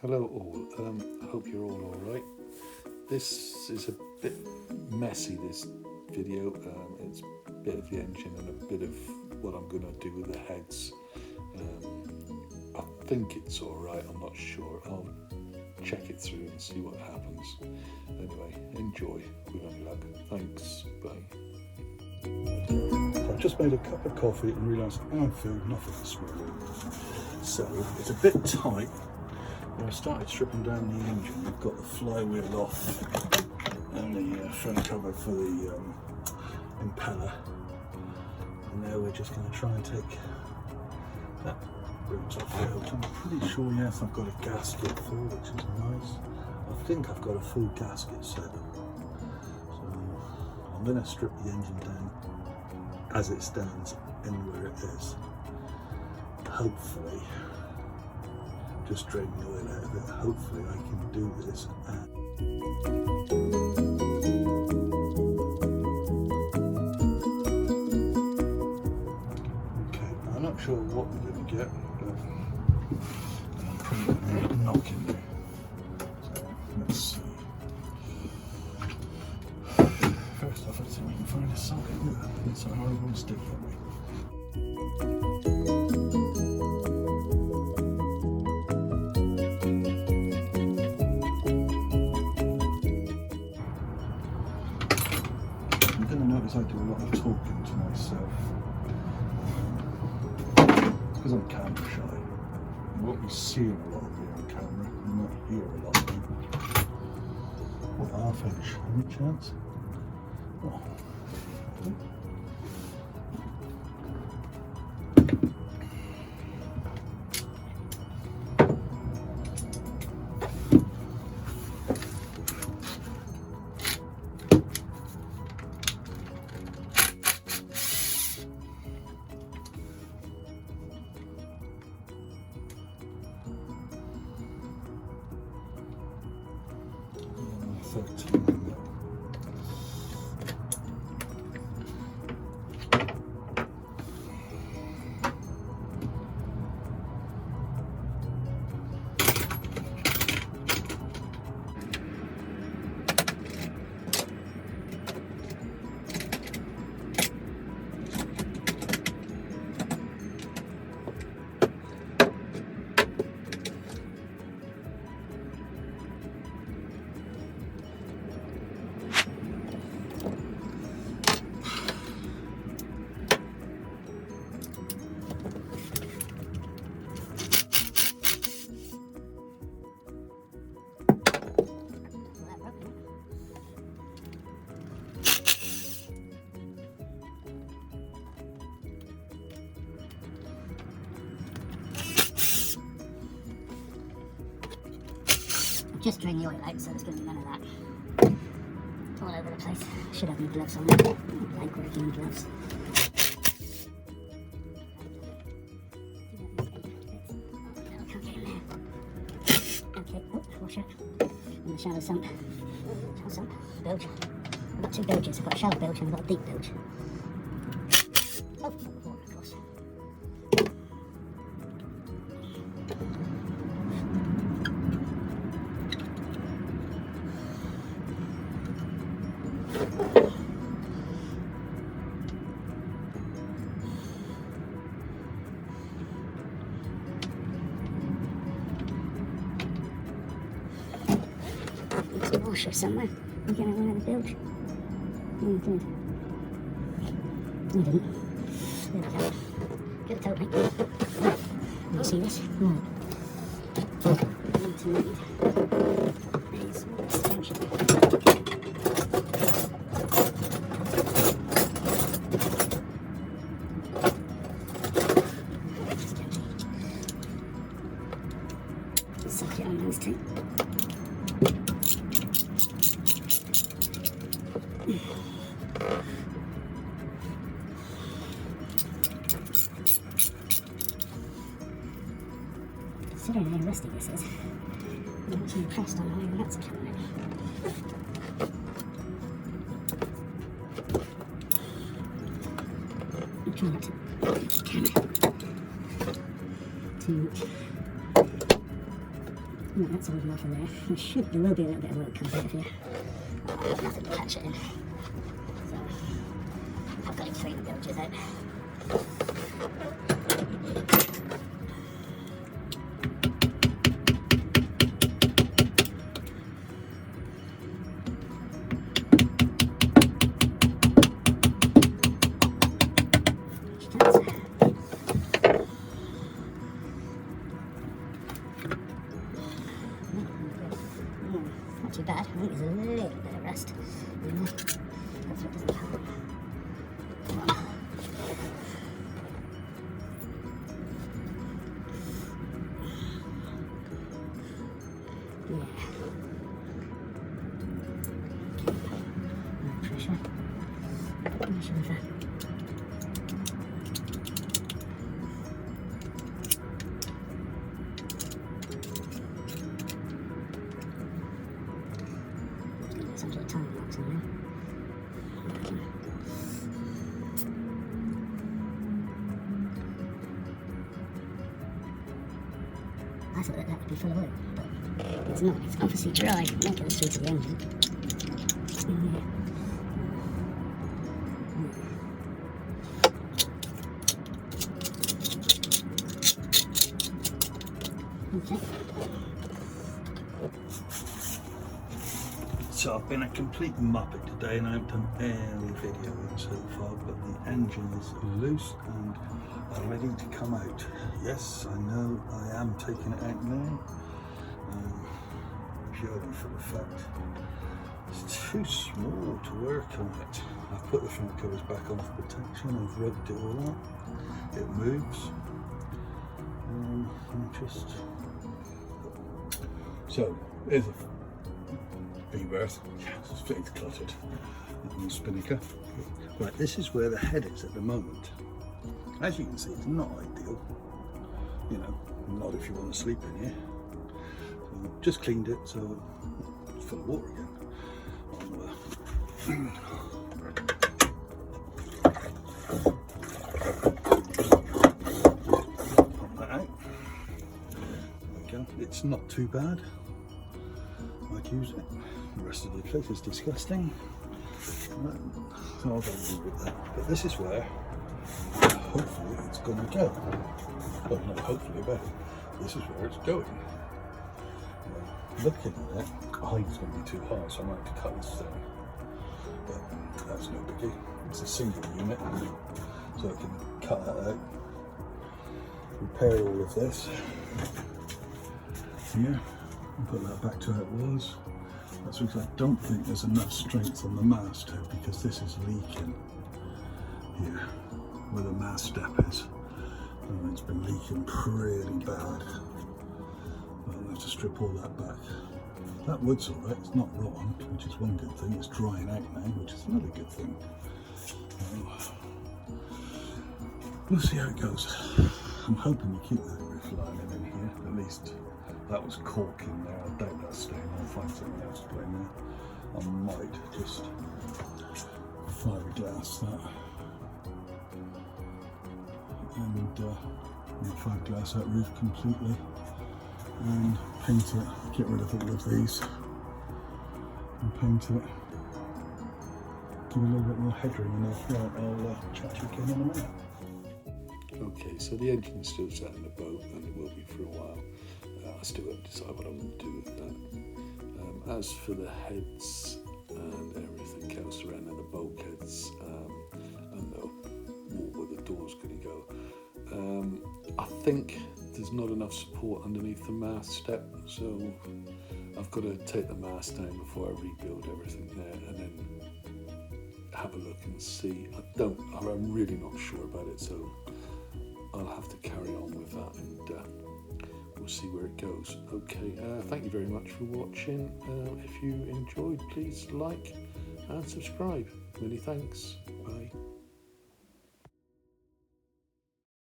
Hello all, hope you're all alright. This is a bit messy, this video. It's a bit of the engine and a bit of what I'm going to do with the heads. I think it's alright, I'm not sure. I'll check it through and see what happens. Anyway, enjoy with any luck. Thanks, bye. I've just made a cup of coffee and realised I feel nothing this morning. So it's a bit tight. When I started stripping down the engine, we've got the flywheel off and the front cover for the impeller. And now we're just going to try and take that root off there, which I'm pretty sure, yes, I've got a gasket for, which is nice. I think I've got a full gasket set up. So I'm going to strip the engine down as it stands in where it is. Hopefully, just drain the oil out of it. Hopefully I can do this. Okay, I'm not sure what we're going to get, but I'm pretty knocking there. So let's see. First off, let's see if we can find a socket. It's a horrible stick that way. I do a lot of talking to myself. It's because I'm camera shy. You won't be seeing a lot of me on camera, you might hear a lot of me. What half inch? Any chance? Oh. Just drain the oil out, so there's going to be none of that all over the place. Should have my gloves on. I like working gloves. Okay, oh, washer. And the shallow sump. Shallow sump, bilge. I've got two bilges. I've got a shallow bilge and I've got a deep bilge. Oh, water, of course. There's a washer somewhere. I'm going to run the bilge. Oh, I did. I didn't. There we go. Good told me. You see this? Right. I need to need a small extension. Suck it on those two. Considering how rusty this is, I'm actually impressed on how the nuts come out. I'm trying not to camera too much. Right, that's all off in there. There will be a little bit of work comes out of here. I've got nothing to patch it in. So, I've got to clean the bilges out. Not too bad. I think there's a little bit of rust in there. Hopefully it doesn't help. Yeah. No pressure. Pressure with that. Some sort of time box in there. I thought that would be full of oil, but it's not. It's obviously dry. It won't go through to the engine. Yeah. Okay. So I've been a complete muppet today and I haven't done any videoing so far, but the engine is loose and ready to come out. Yes, I know I am taking it out now, purely for the fact it's too small to work on it. I've put the front covers back on for protection, I've rubbed it all up, it moves, and just... So, here's a rebirth. It's fitting's cluttered. And spinnaker. Right, this is where the head is at the moment. As you can see, it's not ideal. You know, not if you want to sleep in here. So just cleaned it, so it's full of water again. Pop that out. There we go. It's not too bad. I'd use it. The rest of the place is disgusting. So I'll go leave it there. But this is where hopefully it's going to go. Well, not hopefully, but this is where it's going. Looking at it, the height's going to be too high, so I might have to cut this thing. But that's no biggie. It's a single unit, so I can cut that out. Repair all of this here. And put that back to how it was. That's because I don't think there's enough strength on the mast because this is leaking here where the mast step is. And it's been leaking pretty bad. I'll have to strip all that back. That wood's alright, it's not rotten, which is one good thing. It's drying out now, which is another good thing. We'll see how it goes. I'm hoping you keep that roof lining in here, at least. That was cork in there, I doubt that's staying. I'll find something else to put in there. I might just fiberglass that. And fiberglass that roof completely. And paint it, get rid of all of these. And paint it. Give it a little bit more headroom and I'll chat to you again in a minute. Okay, so the engine's still sat in the boat and it will be for a while. I still haven't decided what I'm going to do with that. As for the heads and everything else around there, the bulkheads, and the wall where the door's going to go, I think there's not enough support underneath the mast step, so I've got to take the mast down before I rebuild everything there and then have a look and see. I'm really not sure about it, so I'll have to carry on with that and we'll see where it goes. Okay, thank you very much for watching. If you enjoyed, please like and subscribe. Many thanks. Bye.